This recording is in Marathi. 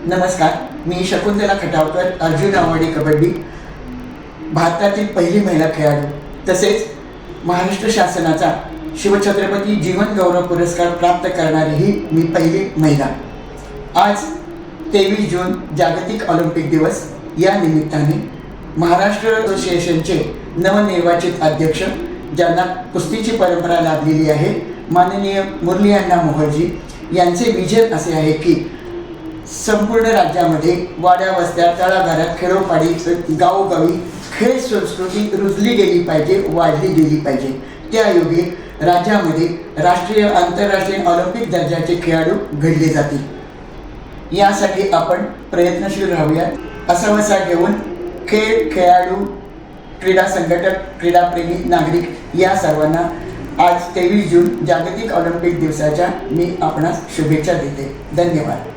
नमस्कार, मी शकुंतला खटावकर, अर्जुन अवॉर्डी कबड्डी, भारतातील पहिली महिला खेळाडू तसेच महाराष्ट्र शासनाचा शिवछत्रपती जीवन गौरव पुरस्कार प्राप्त करणारी ही मी पहिली महिला। आज 23 जून जागतिक ऑलिम्पिक दिवस या निमित्ताने महाराष्ट्र असोसिएशनचे नवनिर्वाचित अध्यक्ष, ज्यांना कुस्तीची परंपरा लाभलेली आहे, माननीय मुरली अण्णा मोहर्जी यांचे विजन असे आहे की संपूर्ण राज्यामध्ये वाड्या वस्त्या तळागाळात खेडोपाडी गावोगावी खेळ संस्कृती रुजली गेली पाहिजे, वाढली गेली पाहिजे। त्यायोगे राज्यामध्ये राष्ट्रीय आंतरराष्ट्रीय ऑलिम्पिक दर्जाचे खेळाडू घडले जातील। यासाठी आपण प्रयत्नशील राहूयात असा वसा घेऊन खेळाडू, क्रीडा संघटक, क्रीडाप्रेमी नागरिक या सर्वांना आज 23 जून जागतिक ऑलिम्पिक दिवसाच्या मी आपणास शुभेच्छा देते। धन्यवाद।